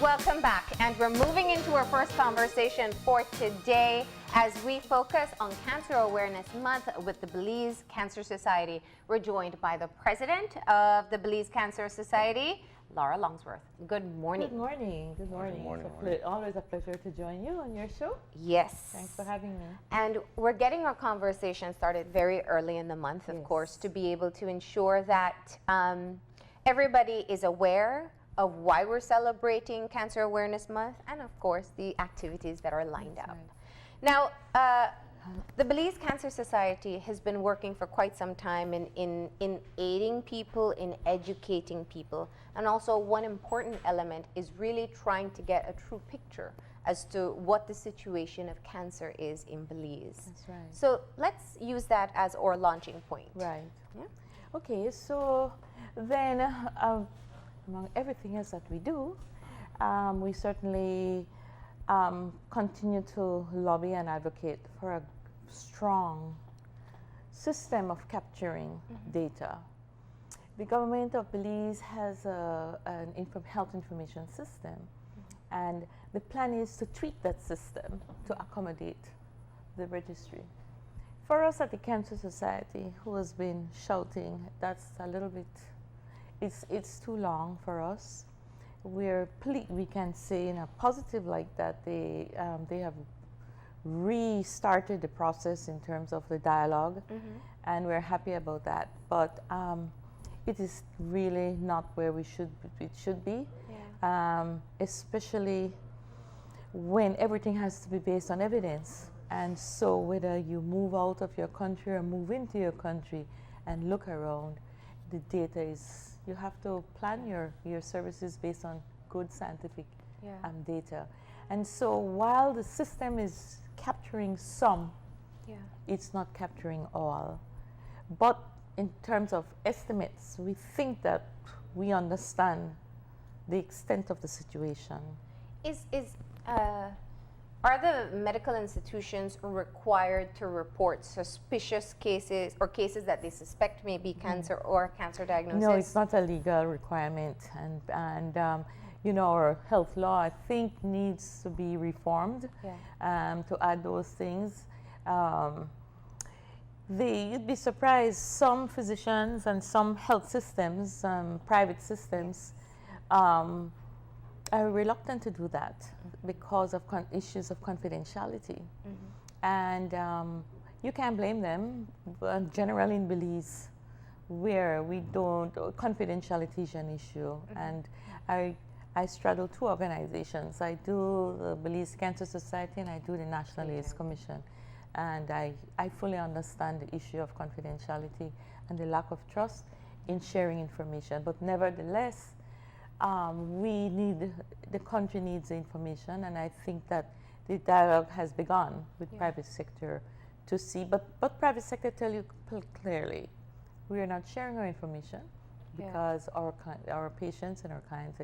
welcome back. And we're moving into our first conversation for today as we focus on Cancer Awareness Month with the Belize Cancer Society. We're joined by the president of the Belize Cancer Society, Laura Longworth. Good morning. Good morning. Good morning. Good morning. It's always a pleasure to join you on your show. Yes. Thanks for having me. And we're getting our conversation started very early in the month, of course, to be able to ensure that everybody is aware of why we're celebrating Cancer Awareness Month and, of course, the activities that are lined up. Now, the Belize Cancer Society has been working for quite some time in aiding people, in educating people, and also one important element is really trying to get a true picture as to what the situation of cancer is in Belize. That's right. So let's use that as our launching point. Right. Yeah? Okay, so then among everything else that we do, we certainly continue to lobby and advocate for a strong system of capturing data. The government of Belize has an health information system, and the plan is to tweak that system to accommodate the registry. For us at the Cancer Society, who has been shouting, that's a little bit, it's too long for us. We can say in a positive light that they have restarted the process in terms of the dialogue, and we're happy about that. But it is really not where it should be, especially when everything has to be based on evidence. And so whether you move out of your country or move into your country and look around, the data is, you have to plan your services based on good scientific data. And so while the system is capturing some, it's not capturing all. But in terms of estimates, we think that we understand the extent of the situation. Are the medical institutions required to report suspicious cases or cases that they suspect may be cancer or cancer diagnosis? No, it's not a legal requirement, and you know, our health law, I think, needs to be reformed to add those things. You'd be surprised, some physicians and some health systems, private systems, are reluctant to do that because of issues of confidentiality. And you can't blame them. Generally in Belize, where we don't, confidentiality is an issue. And I straddle two organizations. I do the Belize Cancer Society and I do the National AIDS Commission. And I fully understand the issue of confidentiality and the lack of trust in sharing information. But nevertheless, the country needs the information, and I think that the dialogue has begun with private sector to see, but private sector tell you clearly, we are not sharing our information because our patients and our clients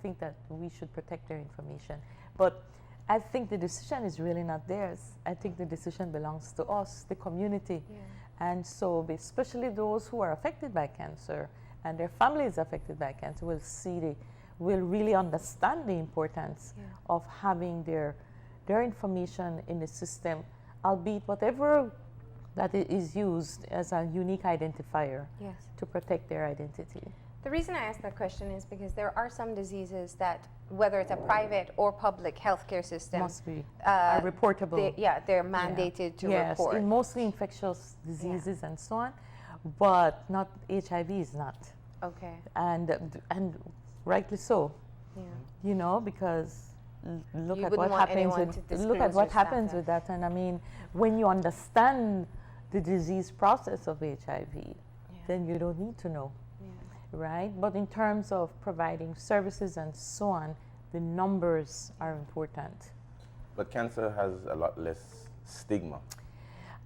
think that we should protect their information. But I think the decision is really not theirs. I think the decision belongs to us, the community. And so especially those who are affected by cancer and their families affected by cancer will really understand the importance of having their information in the system, albeit whatever that is used as a unique identifier to protect their identity. The reason I ask that question is because there are some diseases that, whether it's a private or public healthcare system, must be reportable. They're mandated to report. Yes, in mostly infectious diseases and so on, but not HIV is not. Okay. And rightly so. You know, because look at what happens with that. And I mean, when you understand the disease process of HIV, then you don't need to know. Right? But in terms of providing services and so on, the numbers are important. But cancer has a lot less stigma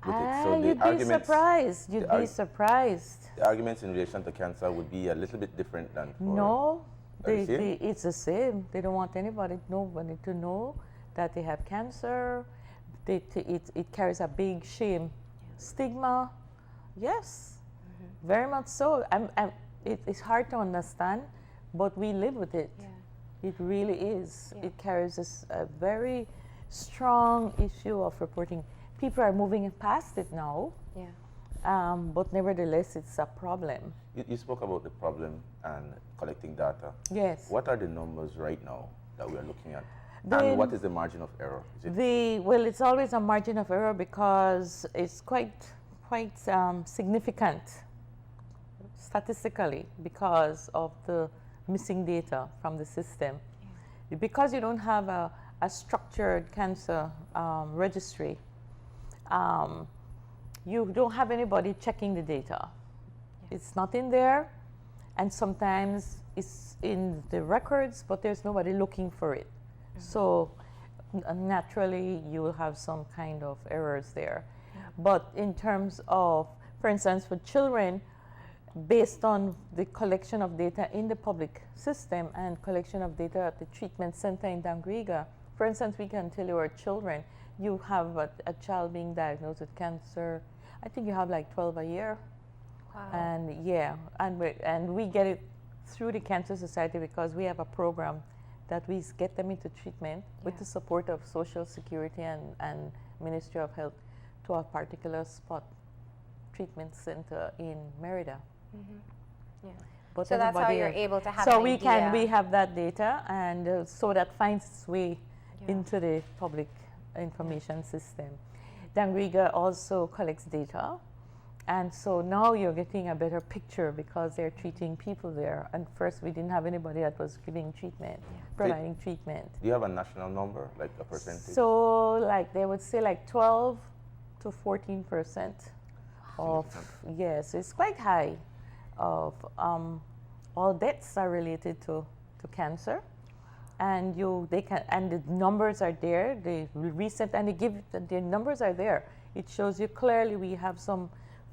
with it. So you'd be surprised. You'd be surprised. The arguments in relation to cancer would be a little bit different than for... No, it's the same. They don't want nobody to know that they have cancer. It carries a big shame. Stigma, yes, very much so. It's hard to understand, but we live with it. It really is. Yeah. It carries a very strong issue of reporting. People are moving past it now, Yeah. but nevertheless, it's a problem. You spoke about the problem and collecting data. Yes. What are the numbers right now that we are looking at? Then And what is the margin of error? Is it Well, it's always a margin of error because it's quite significant statistically because of the missing data from the system. Yeah. Because you don't have a structured cancer registry, you don't have anybody checking the data. Yeah. It's not in there, and sometimes it's in the records, but there's nobody looking for it. So naturally, you will have some kind of errors there. Yeah. But in terms of, for instance, for children, based on the collection of data in the public system and collection of data at the treatment center in Dangriga, for instance, we can tell your children, you have a child being diagnosed with cancer, I think you have like 12 a year. Wow. And yeah, and we get it through the Cancer Society because we have a program that we get them into treatment with the support of Social Security and Ministry of Health to a particular spot treatment center in Merida. Mm-hmm. Yeah. But so that's how you're able to have so an we idea. can we have that data, and so that finds its way into the public information system. Dangriga also collects data, and so now you're getting a better picture because they're treating people there. And first, we didn't have anybody that was giving treatment, providing treatment. Do you have a national number, like a percentage? So, like they would say, like 12 to 14% of yes, it's quite high. Of all deaths are related to cancer, and the numbers are there. The recent and the numbers are there. It shows you clearly we have some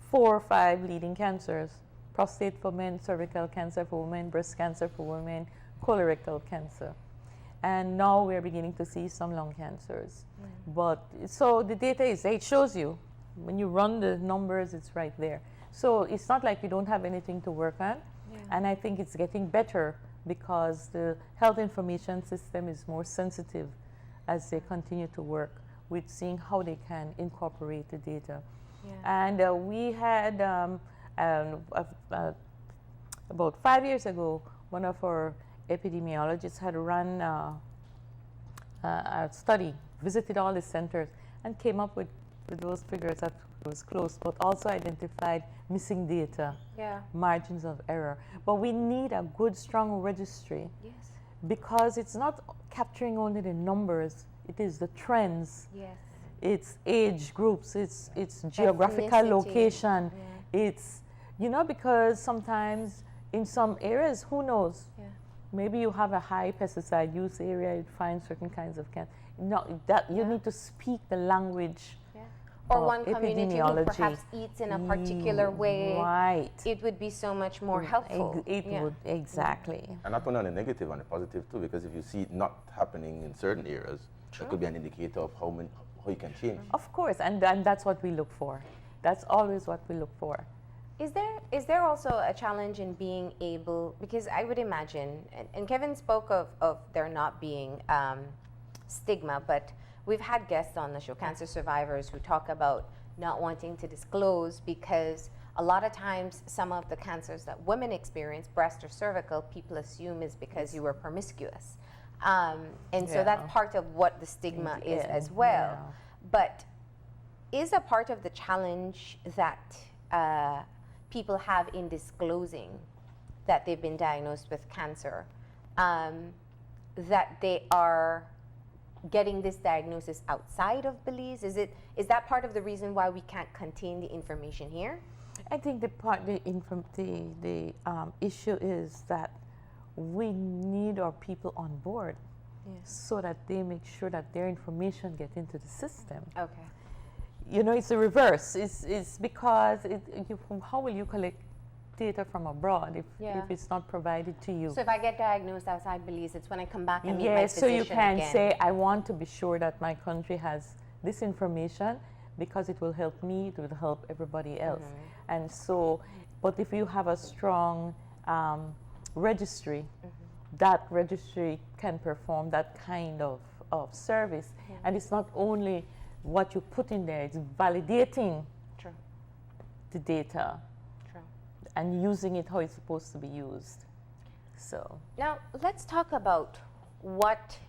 4 or 5 leading cancers: prostate for men, cervical cancer for women, breast cancer for women, colorectal cancer. And now we're beginning to see some lung cancers. But so the data it shows you, when you run the numbers, it's right there. So it's not like we don't have anything to work on. And I think it's getting better because the health information system is more sensitive as they continue to work with seeing how they can incorporate the data. And we had, about 5 years ago, one of our epidemiologists had run a study, visited all the centers, and came up with those figures that was close, but also identified missing data, margins of error. But we need a good, strong registry because it's not capturing only the numbers, it is the trends. It's age groups, it's geographical location, it's, because sometimes in some areas, who knows, maybe you have a high pesticide use area, you'd find certain kinds of cancer. No, that you need to speak the language. Or one community who perhaps eats in a particular way. Right. It would be so much more helpful. It would, exactly. And not only on the negative, on the positive too, because if you see it not happening in certain areas, it could be an indicator of how you can change. Of course, and that's what we look for. That's always what we look for. Is there also a challenge in being able, because I would imagine, and Kevin spoke of there not being stigma, but we've had guests on the show, cancer survivors, who talk about not wanting to disclose because a lot of times some of the cancers that women experience, breast or cervical, people assume is because you were promiscuous. And so that's part of what the stigma is as well. But is a part of the challenge that people have in disclosing that they've been diagnosed with cancer, that they are getting this diagnosis outside of Belize? Is that part of the reason why we can't contain the information here? I think the issue is that we need our people on board so that they make sure that their information get into the system. Okay. It's the reverse. It's because how will you collect data from abroad if it's not provided to you? So if I get diagnosed outside Belize, it's when I come back and meet my physician so you can again. say, I want to be sure that my country has this information because it will help me, it will help everybody else. And so, but if you have a strong registry, that registry can perform that kind of service. And it's not only what you put in there, it's validating True. the data True. and using it how it's supposed to be used. So Now, let's talk about what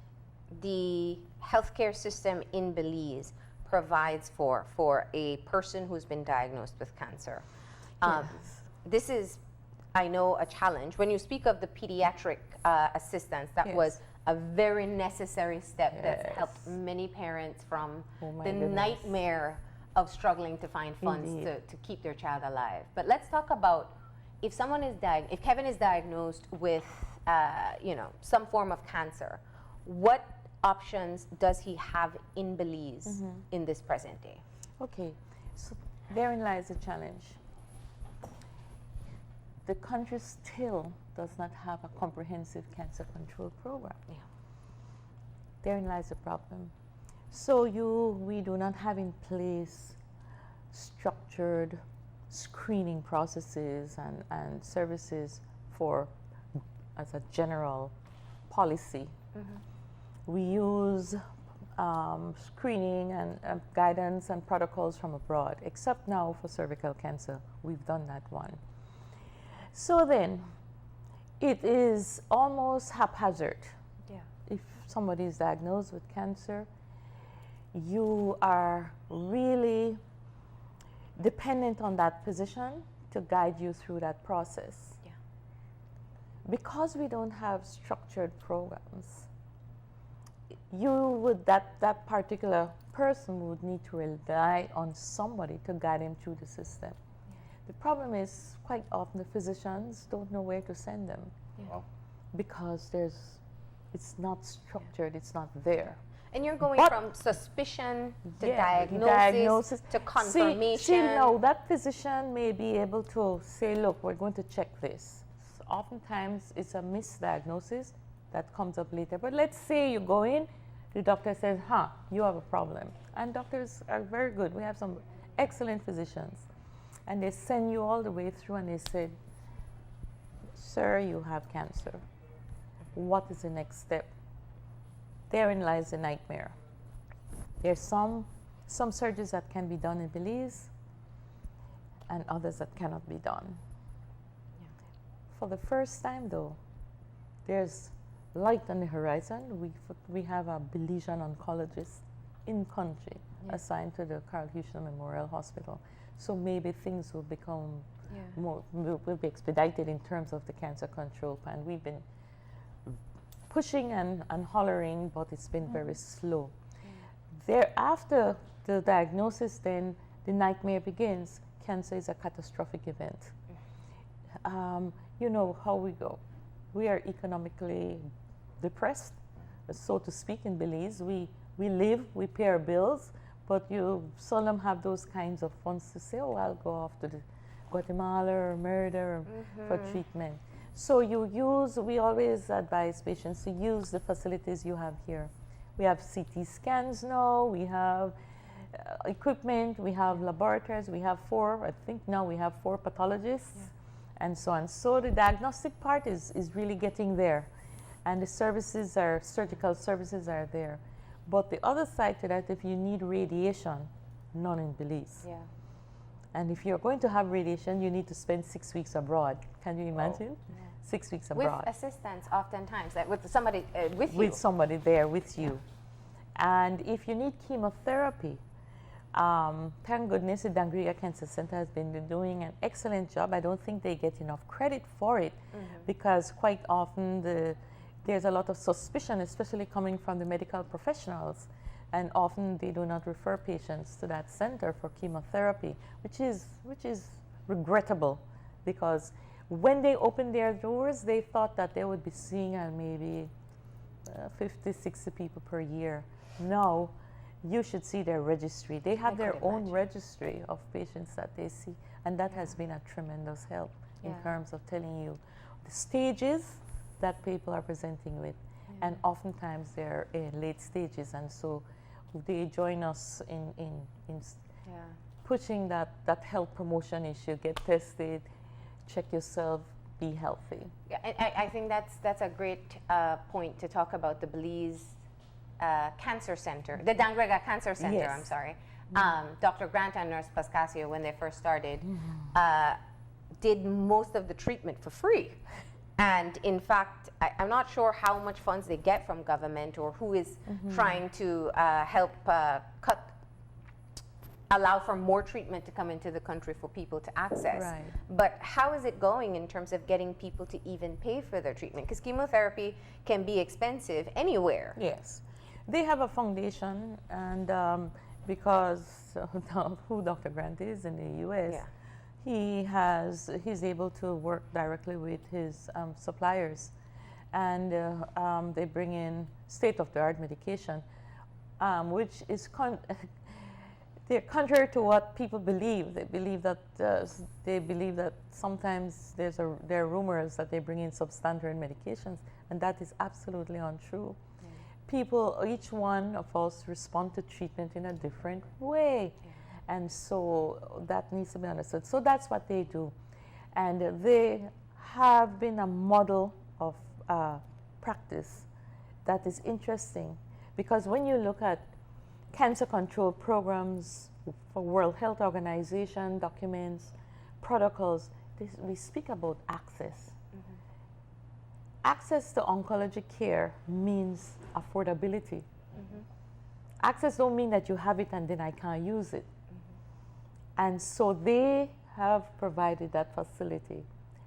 the healthcare system in Belize provides for a person who's been diagnosed with cancer. yes. This is, I know, a challenge. When you speak of the pediatric assistance, that Yes. was a very necessary step that's Yes. helped many parents from Oh my the goodness. nightmare of struggling to find funds Indeed. to keep their child alive. But let's talk about if someone is if Kevin is diagnosed with some form of cancer, what options does he have in Belize in this present day? Okay, so therein lies the challenge. The country still does not have a comprehensive cancer control program. Yeah. Therein lies the problem. So we do not have in place structured screening processes and services for, as a general policy. We use screening and guidance and protocols from abroad, except now for cervical cancer. We've done that one. So then, it is almost haphazard. Yeah. If somebody is diagnosed with cancer, you are really dependent on that physician to guide you through that process. Yeah. Because we don't have structured programs, that particular person would need to rely on somebody to guide him through the system. The problem is quite often the physicians don't know where to send them Wow. because it's not structured, it's not there. And you're going But- from suspicion to Yeah, diagnosis to confirmation. See, now that physician may be able to say, look, we're going to check this. So oftentimes it's a misdiagnosis that comes up later. But let's say you go in, the doctor says, you have a problem. And doctors are very good. We have some excellent physicians. And they send you all the way through and they say, sir, you have cancer. What is the next step? Therein lies the nightmare. There's some surgeries that can be done in Belize and others that cannot be done. Yeah. For the first time though, there's light on the horizon. We have a Belizean oncologist in country assigned to the Carl Houston Memorial Hospital. So maybe things will become will be expedited in terms of the cancer control plan. We've been pushing and hollering, but it's been very slow. Thereafter the diagnosis, then the nightmare begins. Cancer is a catastrophic event. You know how we go. We are economically depressed, so to speak, in Belize. We live, we pay our bills, but you seldom have those kinds of funds to say, oh, I'll go off to the Guatemala or murder for treatment. So we always advise patients to use the facilities you have here. We have CT scans now, we have equipment, we have laboratories, we have I think now we have 4 pathologists, and so on. So the diagnostic part is really getting there, and the surgical services are there. But the other side to that, if you need radiation, none in Belize. Yeah. And if you're going to have radiation, you need to spend 6 weeks abroad. Can you imagine? 6 weeks abroad. With assistance, oftentimes, like with somebody with you. With somebody there with you. And if you need chemotherapy, thank goodness the Dangria Cancer Center has been doing an excellent job. I don't think they get enough credit for it because quite often there's a lot of suspicion, especially coming from the medical professionals. And often they do not refer patients to that center for chemotherapy, which is regrettable, because when they opened their doors, they thought that they would be seeing maybe 50, 60 people per year. Now, you should see their registry. They have their own registry of patients that they see, and that has been a tremendous help in terms of telling you the stages that people are presenting with. And oftentimes they're in late stages, and so they join us in pushing that health promotion issue. Get tested, check yourself, be healthy. Yeah, and I think that's a great point to talk about the Belize Cancer Center, the Dangrega Cancer Center. Yes. I'm sorry. Dr. Grant and Nurse Pascasio, when they first started, did most of the treatment for free. And in fact, I'm not sure how much funds they get from government or who is trying to help allow for more treatment to come into the country for people to access. Right. But how is it going in terms of getting people to even pay for their treatment? Because chemotherapy can be expensive anywhere. Yes. They have a foundation, and because of who Dr. Grant is in the U.S., he's able to work directly with his suppliers, and they bring in state-of-the-art medication, which is they're contrary to what people believe. They believe that sometimes there are rumors that they bring in substandard medications, and that is absolutely untrue. People, each one of us respond to treatment in a different way. And so that needs to be understood. So that's what they do. And they have been a model of practice that is interesting, because when you look at cancer control programs for World Health Organization documents, protocols, we speak about access. Access to oncology care means affordability. Access don't mean that you have it and then I can't use it. And so they have provided that facility.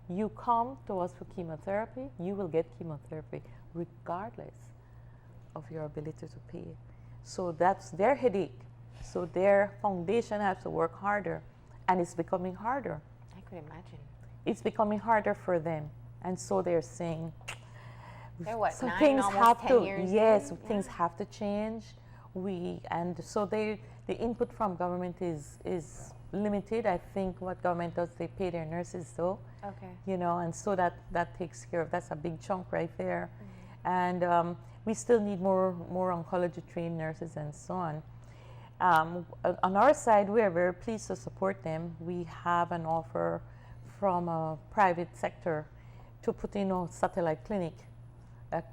You come to us for chemotherapy, you will get chemotherapy regardless of your ability to pay. So that's their headache. So their foundation has to work harder, and it's becoming harder. I could imagine. It's becoming harder for them. And so they're saying, They're what, some 9, things almost have 10 to, years yes, in? things have to change. And so the input from government is limited. I think what government does, they pay their nurses though. Okay. You know, and so that takes care of, that's a big chunk right there. And we still need more oncology trained nurses and so on. On our side, we are very pleased to support them. We have an offer from a private sector to put in a satellite clinic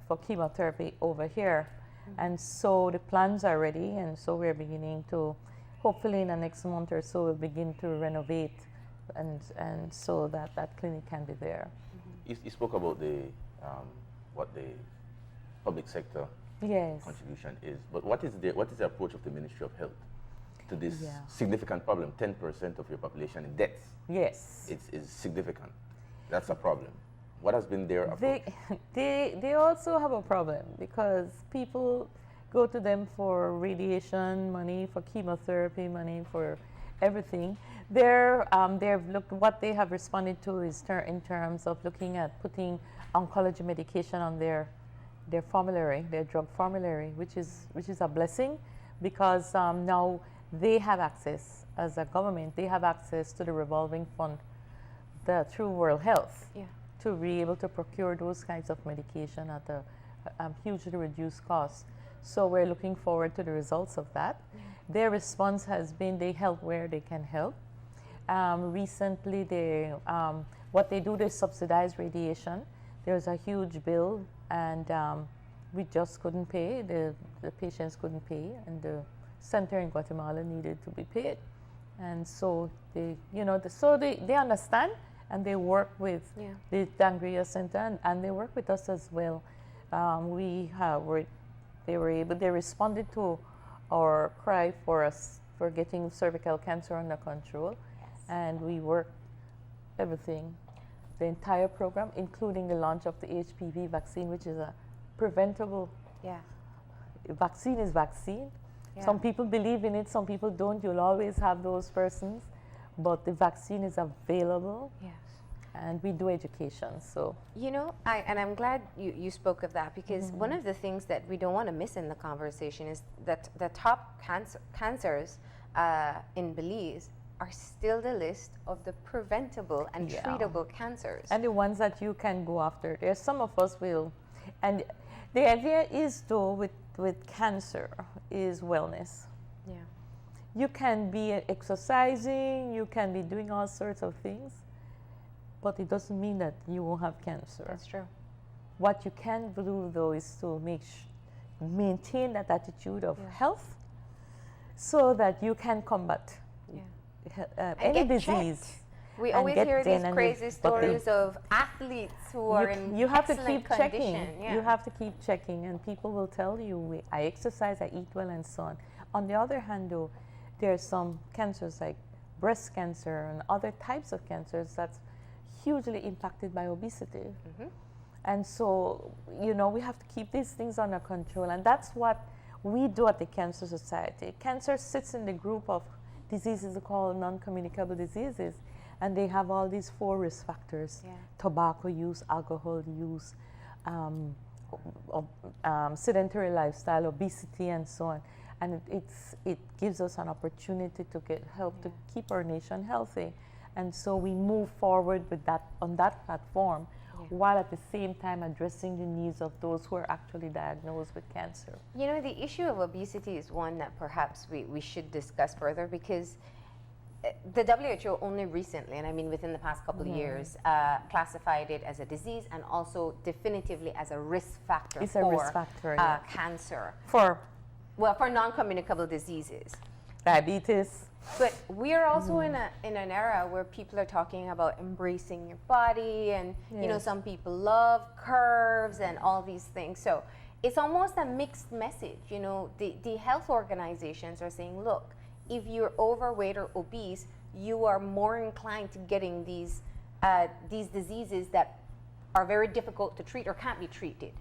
for chemotherapy over here. And so the plans are ready, and so we're beginning to, hopefully in the next month or so, we'll begin to renovate, and so that clinic can be there. You spoke about what the public sector Yes. contribution is, but what is the approach of the Ministry of Health to this Yeah. significant problem? 10% of your population in deaths. Yes. It's significant. That's a problem. What has been their approach? They also have a problem because people go to them for radiation money, for chemotherapy money, for everything. What they have responded to is in terms of looking at putting oncology medication on their formulary, their drug formulary, which is a blessing, because now they have access, as a government, they have access to the revolving fund through World Health. Yeah. To be able to procure those kinds of medication at a hugely reduced cost. So we're looking forward to the results of that. Their response has been they help where they can help. Recently, what they do, they subsidize radiation. There's a huge bill, and we just couldn't pay. The patients couldn't pay, and the center in Guatemala needed to be paid. And so they understand. And they work with the Dangrega Center, and they work with us as well. They responded to our cry for getting cervical cancer under control, and we work everything, the entire program, including the launch of the HPV vaccine, which is a preventable. Yeah. Vaccine is vaccine. Yeah. Some people believe in it, some people don't. You'll always have those persons. But the vaccine is available. Yes. And we do education, so. You know, I'm glad you spoke of that, because one of the things that we don't want to miss in the conversation is that the top cancers in Belize are still the list of the preventable and treatable cancers. And the ones that you can go after. There's some of us will. And the idea is, though, with cancer is wellness. Yeah. You can be exercising, you can be doing all sorts of things, but it doesn't mean that you won't have cancer. That's true. What you can do, though, is to maintain that attitude of health so that you can combat any get disease. checked. We always hear these crazy stories of athletes who are in you have to excellent keep condition. checking. Yeah. You have to keep checking, and people will tell you, I exercise, I eat well, and so on. On the other hand, though, there are some cancers like breast cancer and other types of cancers that's hugely impacted by obesity. And so, you know, we have to keep these things under control, and that's what we do at the Cancer Society. Cancer sits in the group of diseases called non-communicable diseases, and they have all these 4 risk factors: tobacco use, alcohol use, sedentary lifestyle, obesity, and so on. And it gives us an opportunity to help to keep our nation healthy. And so we move forward with that on that platform, while at the same time addressing the needs of those who are actually diagnosed with cancer. You know, the issue of obesity is one that perhaps we should discuss further, because the WHO only recently, and I mean within the past couple of years, classified it as a disease and also definitively as a risk factor It's for a risk factor, cancer. For For non-communicable diseases. diabetes. But we are also in an era where people are talking about embracing your body, and you know, some people love curves and all these things. So it's almost a mixed message. You know, the health organizations are saying, look, if you're overweight or obese, you are more inclined to getting these diseases that are very difficult to treat or can't be treated.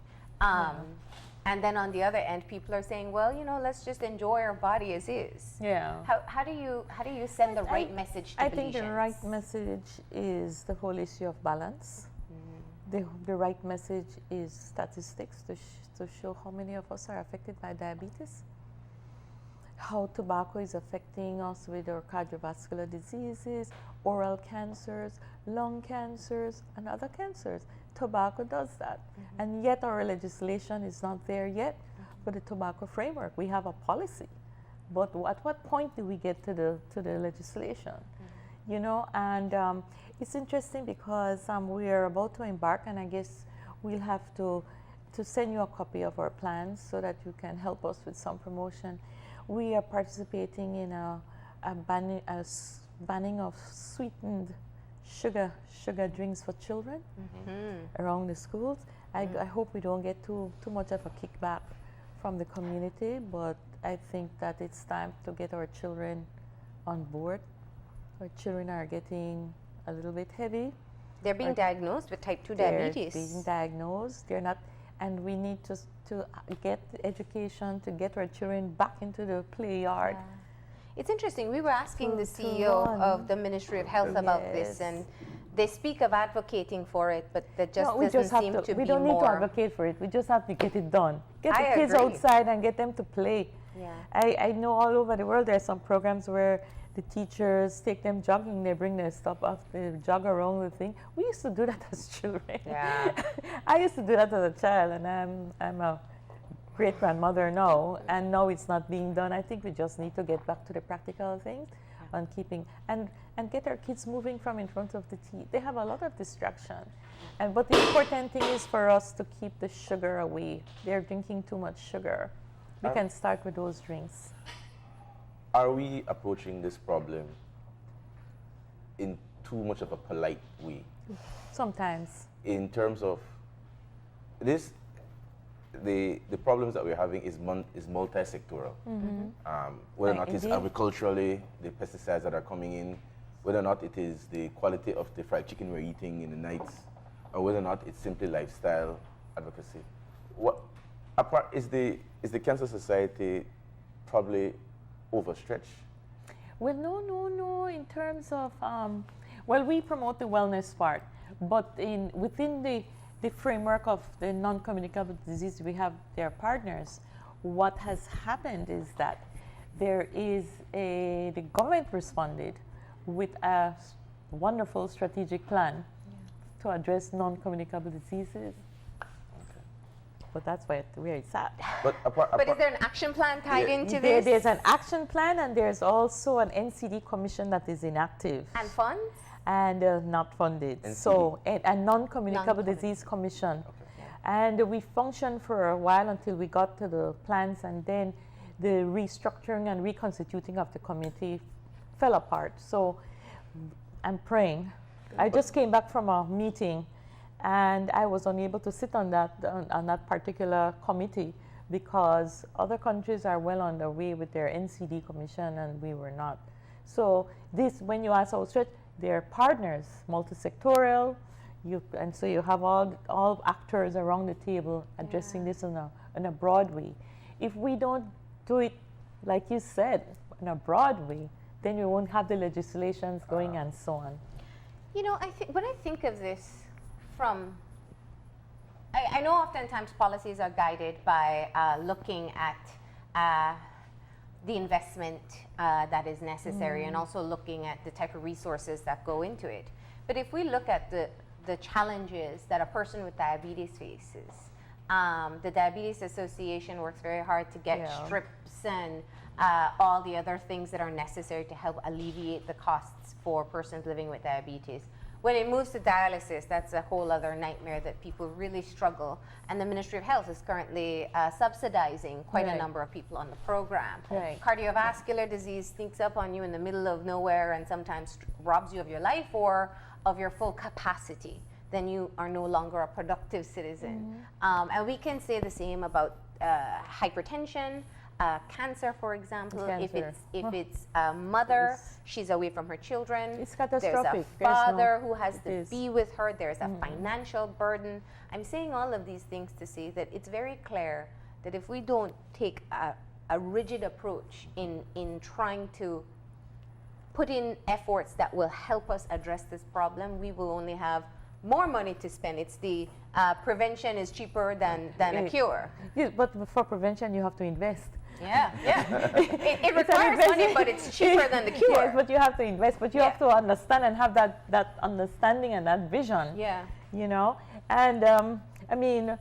And then on the other end, people are saying, well, you know, let's just enjoy our body as is. Yeah. How do you send the right message to I Belizeans? think the right message is the whole issue of balance. The right message is statistics to show how many of us are affected by diabetes, how tobacco is affecting us with our cardiovascular diseases, oral cancers, lung cancers, and other cancers. Tobacco does that. And yet our legislation is not there yet for the tobacco framework. We have a policy, but at what point do we get to the legislation? You know, and it's interesting because we are about to embark, and I guess we'll have to send you a copy of our plans so that you can help us with some promotion. We are participating in a banning of sweetened sugar drinks for children around the schools. I hope we don't get too much of a kickback from the community, but I think that it's time to get our children on board. Our children are getting a little bit heavy. They're being diagnosed with type 2 diabetes. They're being diagnosed. They're not, and we need to get education to get our children back into the play yard. It's interesting. We were asking the CEO of the Ministry of Health about this, and they speak of advocating for it, but that just doesn't seem to be more. We don't need to advocate for it. We just have to get it done. Get the kids outside and get them to play. Yeah. I know all over the world there are some programs where the teachers take them jogging. They bring their stuff off, they jog around the thing. We used to do that as children. Yeah. I used to do that as a child, and I'm a great-grandmother now, and now it's not being done. I think we just need to get back to the practical things on keeping, and get our kids moving from in front of the TV. They have a lot of distraction. But the important thing is for us to keep the sugar away. They're drinking too much sugar. We can start with those drinks. Are we approaching this problem in too much of a polite way? Sometimes. In terms of this, the problems that we're having is multi-sectoral. Whether or not it's agriculturally, the pesticides that are coming in, whether or not it is the quality of the fried chicken we're eating in the nights, or whether or not it's simply lifestyle advocacy. Is the Cancer Society probably overstretched? Well, no. In terms of, we promote the wellness part, but within the framework of the non-communicable disease, we have their partners. What has happened is that the government responded with a wonderful strategic plan to address non-communicable diseases. But that's where it's at. But is there an action plan tied into this? There's an action plan, and there's also an NCD commission that is inactive. And funds? and not funded. NCD. So, and non-communicable Non-communicable. disease commission. Okay. And we functioned for a while until we got to the plans, and then the restructuring and reconstituting of the committee fell apart. So I'm praying. I just came back from a meeting, and I was unable to sit on that particular committee because other countries are well on their way with their NCD commission, and we were not. So this, when you ask Outstretch, they're partners, multi-sectoral, and so you have all actors around the table addressing this in a broad way. If we don't do it, like you said, in a broad way, then we won't have the legislations going and so on. You know, when I think of this from, I know oftentimes policies are guided by looking at the investment that is necessary and also looking at the type of resources that go into it. But if we look at the challenges that a person with diabetes faces, the Diabetes Association works very hard to get strips and all the other things that are necessary to help alleviate the costs for persons living with diabetes. When it moves to dialysis, that's a whole other nightmare that people really struggle. And the Ministry of Health is currently subsidizing quite a number of people on the program. Right. Cardiovascular disease sneaks up on you in the middle of nowhere and sometimes robs you of your life or of your full capacity. Then you are no longer a productive citizen. And we can say the same about hypertension, cancer, for example. Cancer. If it's a mother, she's away from her children. It's catastrophic. There's a father who has to be with her. There's a financial burden. I'm saying all of these things to say that it's very clear that if we don't take a rigid approach in trying to put in efforts that will help us address this problem, we will only have more money to spend. It's the prevention is cheaper than a cure. Yeah, but for prevention, you have to invest. Yeah. It requires money, but it's cheaper than the cure. Yes, but you have to invest, but you have to understand and have that understanding and that vision. Yeah. You know, and I mean,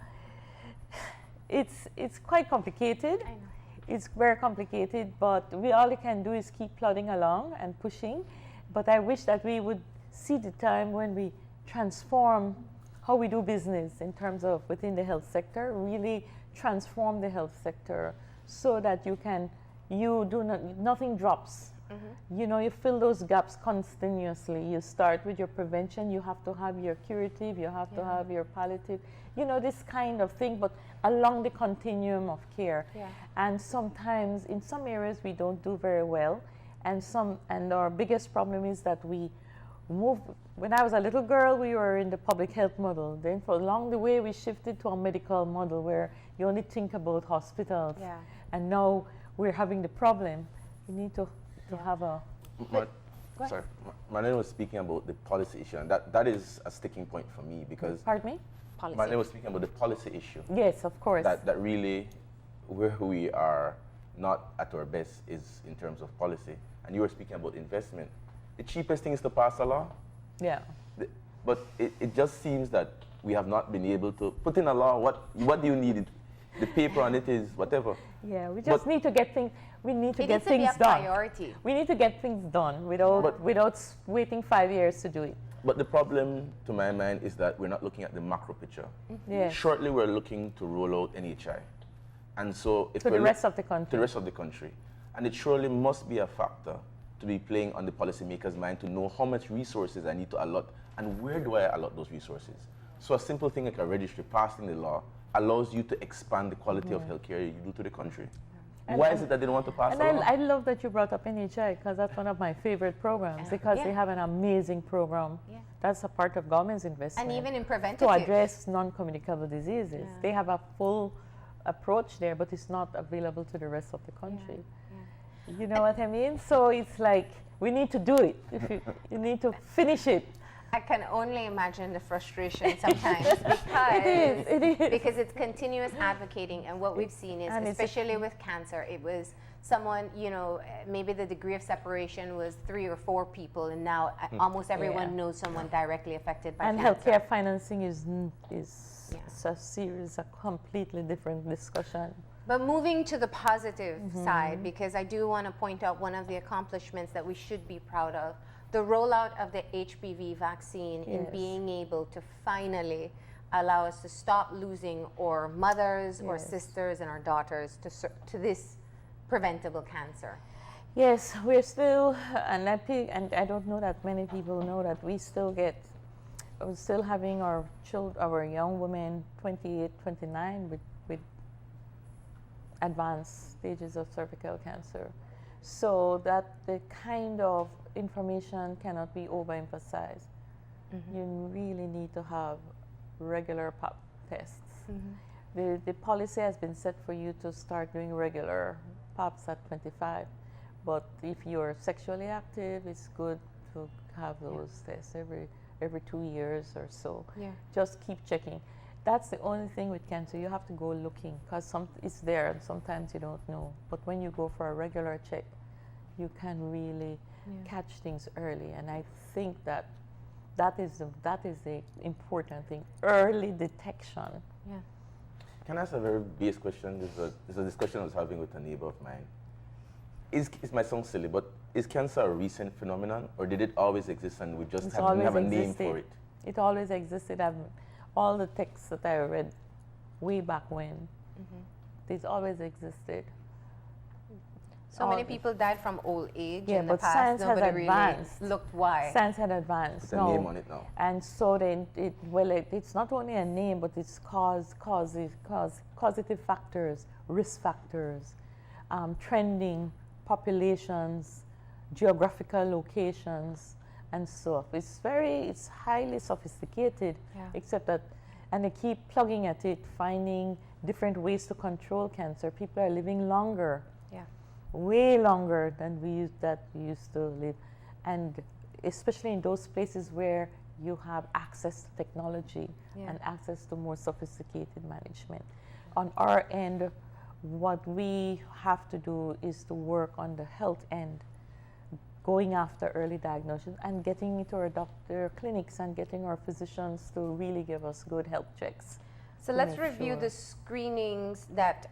it's quite complicated. I know. It's very complicated, but all we can do is keep plodding along and pushing. But I wish that we would see the time when we transform how we do business in terms of within the health sector, really transform the health sector so that nothing drops. You know, you fill those gaps continuously. You start with your prevention, you have to have your curative, you have to have your palliative, you know, this kind of thing, but along the continuum of care. Yeah. And sometimes in some areas we don't do very well, and our biggest problem is that we move. When I was a little girl, we were in the public health model. Then for along the way, we shifted to a medical model where you only think about hospitals. Yeah. And now we're having the problem. We need to have a... Marlene was speaking about the policy issue, and that is a sticking point for me because... Pardon me? Policy. Marlene was speaking about the policy issue. Yes, of course. That really, where we are not at our best is in terms of policy. And you were speaking about investment. The cheapest thing is to pass a law. Yeah. But it just seems that we have not been able to put in a law. What do you need? The paper on it is whatever. Yeah, we just need to get things. We need to It get needs to be things a done. priority. We need to get things done without waiting 5 years to do it. But the problem, to my mind, is that we're not looking at the macro picture. Yes. Shortly, we're looking to roll out NHI, and so if To the rest of the country. to the rest of the country, and it surely must be a factor to be playing on the policymaker's mind to know how much resources I need to allot and where do I allot those resources. So a simple thing like a registry, passing the law, allows you to expand the quality of healthcare you do to the country. Why is it that they don't want to pass And a law? I love that you brought up NHI because that's one of my favorite programs because they have an amazing program. Yeah. That's a part of government's investment. And even in preventative. to address non-communicable diseases. Yeah. They have a full approach there, but it's not available to the rest of the country. You know what I mean? So it's like, we need to do it. You need to finish it. I can only imagine the frustration sometimes It is. because it's continuous advocating, and what we've seen is, And it's especially with cancer, it was someone, you know, maybe the degree of separation was 3 or 4 people, and now almost everyone knows someone directly affected by And cancer. healthcare financing is a series, a completely different discussion. But moving to the positive side, because I do want to point out one of the accomplishments that we should be proud of, the rollout of the HPV vaccine in being able to finally allow us to stop losing our mothers or sisters and our daughters to this preventable cancer. Yes, we're still, and I don't know that many people know that we're still having our young women, 28, 29, with advanced stages of cervical cancer. So that the kind of information cannot be overemphasized. You really need to have regular pap tests. The policy has been set for you to start doing regular paps at 25, but if you're sexually active, it's good to have those tests every 2 years or so. Just keep checking. That's the only thing with cancer. You have to go looking because it's there and sometimes you don't know. But when you go for a regular check, you can really catch things early. And I think that is the important thing, early detection. Can I ask a very basic question? This is a discussion I was having with a neighbor of mine. It might sound silly, but is cancer a recent phenomenon, or did it always exist and we just didn't have a name for it? It always existed. All the texts that I read way back when, these always existed. So many people died from old age in the but past. science has Nobody advanced. really looked why. Science had advanced. It's a name on it now. And so it's not only a name, but it's causative factors, risk factors, trending populations, geographical locations, and so it's highly sophisticated, except that, and they keep plugging at it, finding different ways to control cancer. People are living longer, way longer than we used to live, and especially in those places where you have access to technology and access to more sophisticated management. On our end, what we have to do is to work on the health end, going after early diagnosis and getting into our doctor clinics and getting our physicians to really give us good health checks. So let's review the screenings that,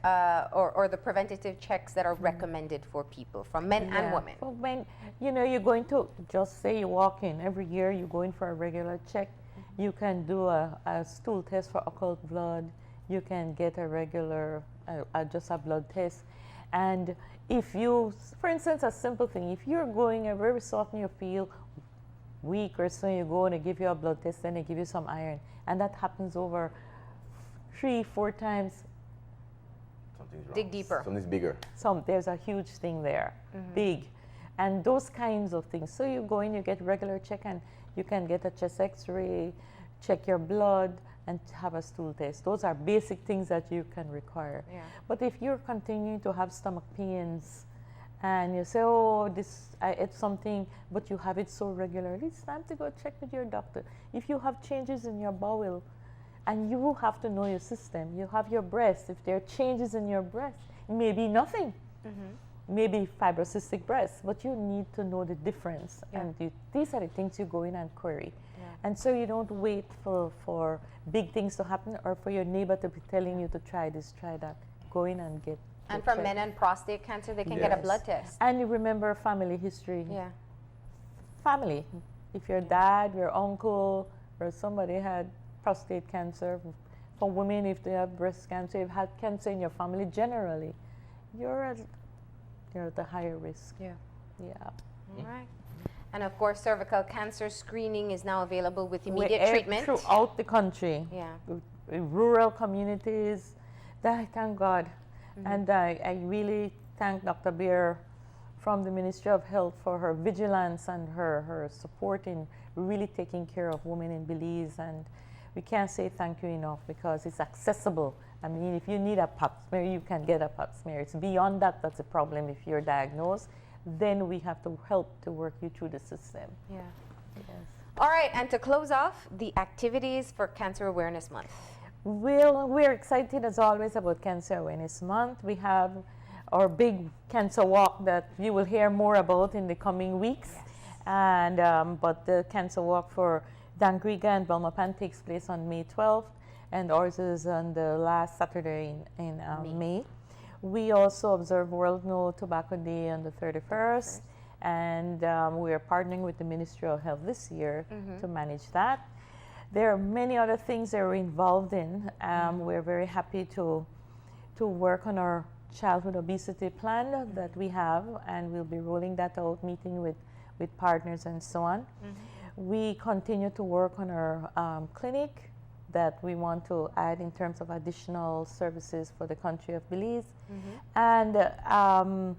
or the preventative checks that are recommended for people, from men and women. For men, you're going to, just say you walk in, every year you go in for a regular check. You can do a stool test for occult blood. You can get a regular, just a blood test. And if you, for instance, a simple thing, if you're going every so often you feel weak or so, you go and they give you a blood test, then they give you some iron. And that happens over 3-4 times. Something's wrong. Dig deeper. Something's bigger. There's a huge thing there, big. And those kinds of things. So you go in, you get regular check, and you can get a chest x-ray, check your blood, and have a stool test. Those are basic things that you can require. But if you're continuing to have stomach pains and you say, oh, I ate something, but you have it so regularly, it's time to go check with your doctor. If you have changes in your bowel, and you will have to know your system. You have your breast. If there are changes in your breast, it may be nothing. Maybe fibrocystic breast, but you need to know the difference. And these are the things you go in and query. And so you don't wait for big things to happen or for your neighbor to be telling you to try this, try that. Go in and get. And for men and prostate cancer, they can get a blood test. And you remember family history. Family. If your dad, your uncle, or somebody had prostate cancer. For women, if they have breast cancer, you've had cancer in your family generally, you're at a higher risk. All right. And of course, cervical cancer screening is now available with immediate treatment throughout the country. In rural communities. Thank God. And I really thank Dr. Beer from the Ministry of Health for her vigilance and her support in really taking care of women in Belize. And we can't say thank you enough because it's accessible. I mean, if you need a pap smear, you can get a pap smear. It's beyond that, that's a problem. If you're diagnosed, then we have to help to work you through the system. All right, and to close off, the activities for Cancer Awareness Month. Well, we're excited as always about Cancer Awareness Month. We have our big cancer walk that you will hear more about in the coming weeks. And but the cancer walk for Dangriga and Belmopan takes place on May 12th, and ours is on the last Saturday in May. We also observe World No Tobacco Day on the 31st, and we are partnering with the Ministry of Health this year to manage that. There are many other things that we're involved in. We're very happy to work on our childhood obesity plan that we have, and we'll be rolling that out, meeting with partners and so on. We continue to work on our clinic that we want to add in terms of additional services for the country of Belize. And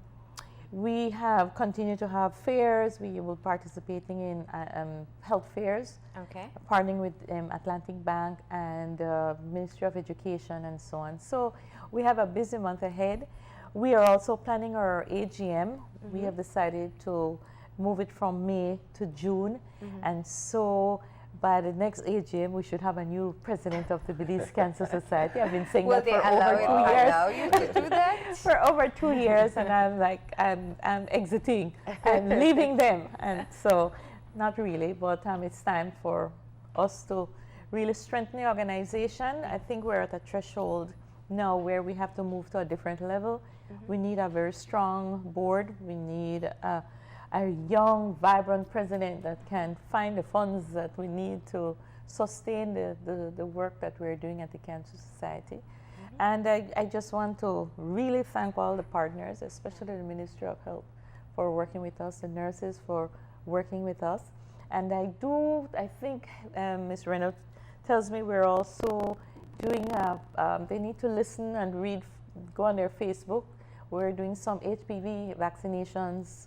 we have continued to have fairs. We will participating in health fairs, partnering with Atlantic Bank and Ministry of Education and so on. So we have a busy month ahead. We are also planning our AGM. We have decided to move it from May to June, and so by the next AGM, we should have a new president of the Belize Cancer Society. I've been saying that for over 2 years. Allow you to do that? For over 2 years, and I'm like, I'm exiting and leaving them. And so, not really, but it's time for us to really strengthen the organization. I think we're at a threshold now where we have to move to a different level. We need a very strong board. We need a young, vibrant president that can find the funds that we need to sustain the work that we're doing at the Cancer Society. And I just want to really thank all the partners, especially the Ministry of Health, for working with us, the nurses for working with us. And I think Ms. Reynolds tells me we're also doing, they need to listen and read, go on their Facebook. We're doing some HPV vaccinations.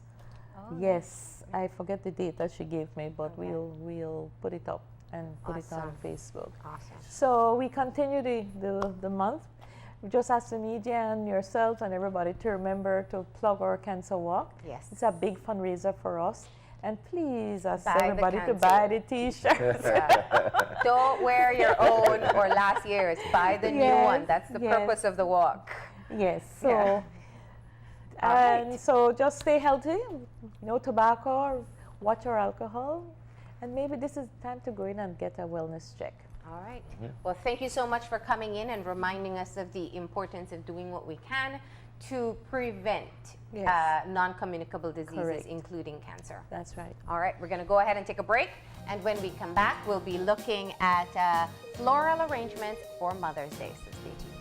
Yes, I forget the date that she gave me, but we'll put it up and put it on Facebook. Awesome. So we continue the month. We just ask the media and yourselves and everybody to remember to plug our Cancer Walk. Yes. It's a big fundraiser for us. And please ask Buy everybody to buy the T-shirts. Don't wear your own or last year's. Buy the new one. That's the purpose of the walk. Yes. So. And so just stay healthy, no tobacco, watch our alcohol, and maybe this is time to go in and get a wellness check. All right. Well, thank you so much for coming in and reminding us of the importance of doing what we can to prevent non-communicable diseases, including cancer. That's right. All right, we're going to go ahead and take a break, and when we come back, we'll be looking at floral arrangements for Mother's Day, so stay tuned.